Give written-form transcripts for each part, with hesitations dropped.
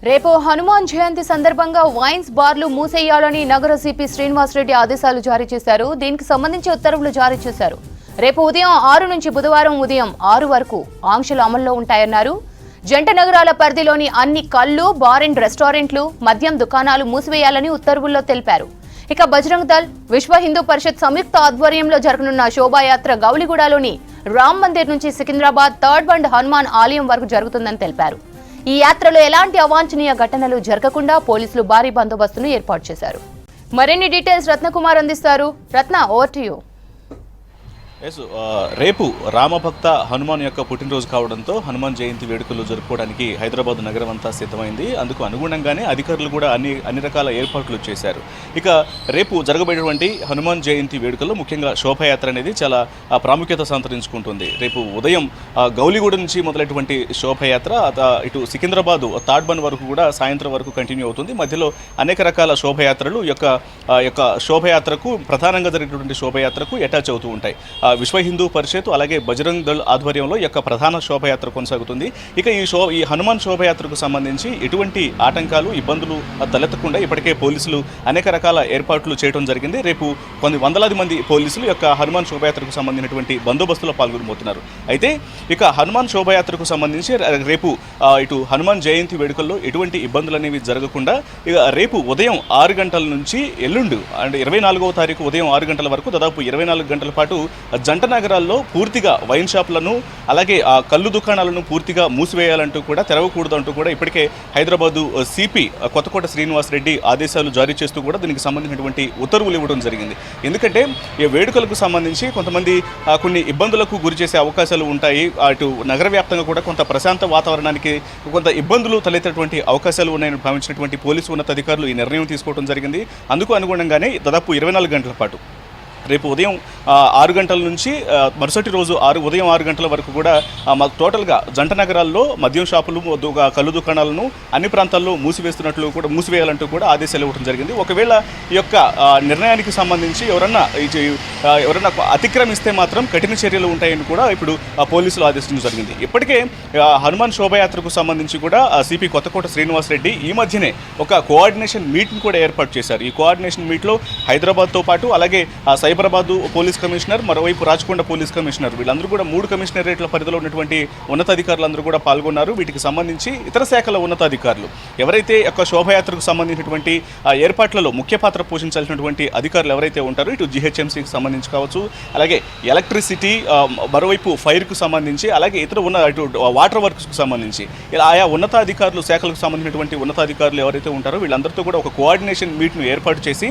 రేపు హనుమాన్ జయంతి సందర్భంగా వైన్స్ బార్లు మూసేయాలని నగర సిపి శ్రీనివాస్ రెడ్డి ఆదేశాలు జారీ చేశారు. దీనికి సంబంధించి ఉత్తర్వులు జారీ చేశారు. రేపు ఉదయం 6 నుంచి బుధవారం ఉదయం 6 వరకు ఆంక్షలు అమల్లో ఉంటాయన్నారు. జంట నగరాల పరిధిలోని అన్ని కళ్ళు, బార్ అండ్ రెస్టారెంట్లు, మద్యం దుకాణాలు మూసివేయాలని ఉత్తర్వుల్లో తెలిపారు. ఇక బజరంగ్ దళ్, విశ్వ హిందూ పరిషత్ సంయుక్త ఆధ్వర్యంలో జరగనున్న శోభాయాత్ర గౌలిగూడలోని రామ్ మందిర్ నుంచి సికింద్రాబాద్ థర్డ్ బండ్ హనుమాన్ ఆలయం వరకు జరుగుతుందని తెలిపారు. ఈ యాత్రలో ఎలాంటి అవాంఛనీయ ఘటనలు జరగకుండా పోలీసులు భారీ బందోబస్తును ఏర్పాటు చేశారు. మరిన్ని డీటెయిల్స్ రత్నకుమార్ అందిస్తారు. రత్న, ఓవర్ టు యు. రేపు రామభక్త హనుమాన్ యొక్క పుట్టినరోజు కావడంతో హనుమాన్ జయంతి వేడుకలు జరుపుకోవడానికి హైదరాబాద్ నగరం అంతా సిద్ధమైంది. అందుకు అనుగుణంగానే అధికారులు కూడా అన్ని రకాల ఏర్పాట్లు చేశారు. ఇక రేపు జరగబోయేటువంటి హనుమాన్ జయంతి వేడుకల్లో ముఖ్యంగా శోభాయాత్ర అనేది చాలా ప్రాముఖ్యత సంతరించుకుంటుంది. రేపు ఉదయం గౌలిగూడ నుంచి మొదలైనటువంటి శోభాయాత్ర ఇటు సికింద్రాబాద్ థర్డ్ బండ్ వరకు కూడా సాయంత్రం వరకు కంటిన్యూ అవుతుంది. మధ్యలో అనేక రకాల శోభాయాత్రలు యొక్క శోభాయాత్రకు ప్రధానంగా జరిగినటువంటి శోభాయాత్రకు అటాచ్ అవుతూ ఉంటాయి. విశ్వ హిందూ పరిషత్ అలాగే బజరంగ్ దళ్ ఆధ్వర్యంలో యొక్క ప్రధాన శోభయాత్ర కొనసాగుతుంది. ఇక ఈ హనుమాన్ శోభయాత్రకు సంబంధించి ఎటువంటి ఆటంకాలు, ఇబ్బందులు తలెత్తకుండా ఇప్పటికే పోలీసులు అనేక రకాల ఏర్పాట్లు చేయడం జరిగింది. రేపు కొన్ని వందలాది మంది పోలీసులు యొక్క హనుమాన్ శోభయాత్రకు సంబంధించినటువంటి బందోబస్తులో పాల్గొనబోతున్నారు. అయితే ఇక హనుమాన్ శోభయాత్రకు సంబంధించి రేపు ఇటు హనుమాన్ జయంతి వేడుకల్లో ఎటువంటి ఇబ్బందులు అనేవి జరగకుండా ఇక రేపు ఉదయం 6 గంటల నుంచి ఎల్లుండి అంటే 24వ తారీఖు ఉదయం 6 గంటల వరకు దాదాపు 24 గంటల పాటు జంట నగరాల్లో పూర్తిగా వైన్ షాపులను అలాగే కళ్ళు దుకాణాలను పూర్తిగా మూసివేయాలంటూ కూడా, తెరవకూడదు అంటూ కూడా ఇప్పటికే హైదరాబాదు సిపి కొత్తకోట శ్రీనివాస్ రెడ్డి ఆదేశాలు జారీ చేస్తూ కూడా దీనికి సంబంధించినటువంటి ఉత్తర్వులు ఇవ్వడం జరిగింది. ఎందుకంటే ఈ వేడుకలకు సంబంధించి కొంతమంది కొన్ని ఇబ్బందులకు గురి చేసే అవకాశాలు ఉంటాయి. అటు నగర వ్యాప్తంగా కూడా కొంత ప్రశాంత వాతావరణానికి కొంత ఇబ్బందులు తలెత్తేటువంటి అవకాశాలు ఉన్నాయని భావించినటువంటి పోలీసు ఉన్నతాధికారులు ఈ నిర్ణయం తీసుకోవడం జరిగింది. అందుకు అనుగుణంగానే దాదాపు 24 గంటల పాటు రేపు ఉదయం 6 గంటల నుంచి మరుసటి రోజు ఉదయం 6 గంటల వరకు కూడా టోటల్గా జంట నగరాల్లో మద్యం షాపులు, కళ్ళు దుకాణాలను అన్ని ప్రాంతాల్లో మూసివేయాలంటూ కూడా ఆదేశాలు ఇవ్వడం జరిగింది. ఒకవేళ ఈ యొక్క నిర్ణయానికి సంబంధించి ఎవరన్నా అతిక్రమిస్తే మాత్రం కఠిన చర్యలు ఉంటాయని కూడా ఇప్పుడు పోలీసులు ఆదేశించడం జరిగింది. ఇప్పటికే హనుమాన్ శోభయాత్రకు సంబంధించి కూడా సిపి కొత్తకోట శ్రీనివాస్ రెడ్డి ఈ మధ్యనే ఒక కోఆర్డినేషన్ మీట్ని కూడా ఏర్పాటు చేశారు. ఈ కోఆర్డినేషన్ మీట్లో హైదరాబాద్తో పాటు అలాగే సైబరాబాద్ పోలీస్ కమిషనర్, మరోవైపు రాచకొండ పోలీస్ కమిషనర్, వీళ్ళందరూ కూడా 3 కమిషనరేట్ల పరిధిలో ఉన్నటువంటి ఉన్నతాధికారులందరూ కూడా పాల్గొన్నారు. వీటికి సంబంధించి ఇతర శాఖల ఉన్నతాధికారులు ఎవరైతే యొక్క శోభయాత్రకు సంబంధించినటువంటి ఏర్పాట్లలో ముఖ్య పాత్ర పోషించాల్సినటువంటి అధికారులు ఎవరైతే ఉంటారో ఇటు జిహెచ్ఎంసీకి సంబంధించి కావచ్చు, అలాగే ఎలక్ట్రిసిటీ, మరోవైపు ఫైర్కు సంబంధించి, అలాగే ఇతర ఇటు వాటర్ వర్క్స్కు సంబంధించి ఇలా ఆయా ఉన్నతాధికారులు, శాఖలకు సంబంధించినటువంటి ఉన్నతాధికారులు ఎవరైతే ఉంటారో వీళ్ళందరితో కూడా ఒక కోఆర్డినేషన్ మీట్ను ఏర్పాటు చేసి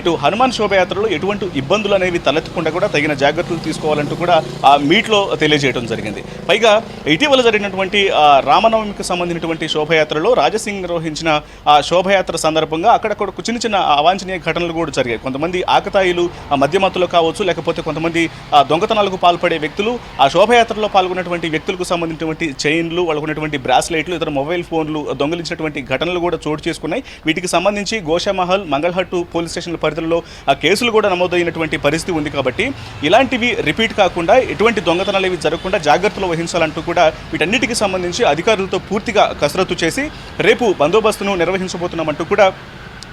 ఇటు హనుమాన్ శోభయాత్రలో ఎటువంటి ఇబ్బందులు అనేవి తలెత్తకుండా కూడా తగిన జాగ్రత్తలు తీసుకోవాలంటూ కూడా ఆ మీట్లో తెలియజేయడం జరిగింది. పైగా ఇటీవల జరిగినటువంటి రామనవమికి సంబంధించినటువంటి శోభయాత్రలో రాజసింగ్ నిర్వహించిన ఆ శోభయాత్ర సందర్భంగా అక్కడక్కడ చిన్న అవాంఛనీయ ఘటనలు కూడా జరిగాయి. కొంతమంది ఆకతాయిలు, మద్యమత్తులు కావచ్చు, లేకపోతే కొంతమంది దొంగతనాలకు పాల్పడే వ్యక్తులు ఆ శోభయాత్రలో పాల్గొన్నటువంటి వ్యక్తులకు సంబంధించినటువంటి చైన్లు, వాళ్ళకు ఉన్నటువంటి బ్రాస్లైట్లు, ఇతర మొబైల్ ఫోన్లు దొంగిలించినటువంటి ఘటనలు కూడా చోటు చేసుకున్నాయి. వీటికి సంబంధించి గోషామహల్, మంగళహట్టు పోలీస్ స్టేషన్ల పరిధిలో ఆ కేసులు కూడా నమోదైనటువంటి పరిస్థితి ఉంది. కాబట్టి ఇలాంటివి రిపీట్ కాకుండా, ఎటువంటి దొంగతనాలు ఏవి జరగకుండా జాగ్రత్తలు వహించాలంటూ కూడా వీటన్నిటికీ సంబంధించి అధికారులతో పూర్తిగా కసరత్తు చేసి రేపు బందోబస్తును నిర్వహించబోతున్నామంటూ కూడా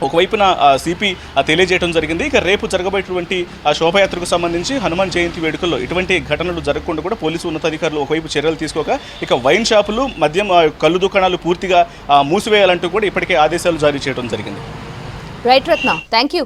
ఒకవైపున సిపి తెలియజేయడం జరిగింది. ఇక రేపు జరగబోయేటువంటి ఆ శోభయాత్రకు సంబంధించి హనుమాన్ జయంతి వేడుకల్లో ఎటువంటి ఘటనలు జరగకుండా కూడా పోలీసు ఉన్నతాధికారులు ఒకవైపు చర్యలు తీసుకోక ఇక వైన్ షాపులు, మద్యం, కళ్ళు దుకాణాలు పూర్తిగా మూసివేయాలంటూ కూడా ఇప్పటికే ఆదేశాలు జారీ చేయడం జరిగింది. Right Ratna, thank you.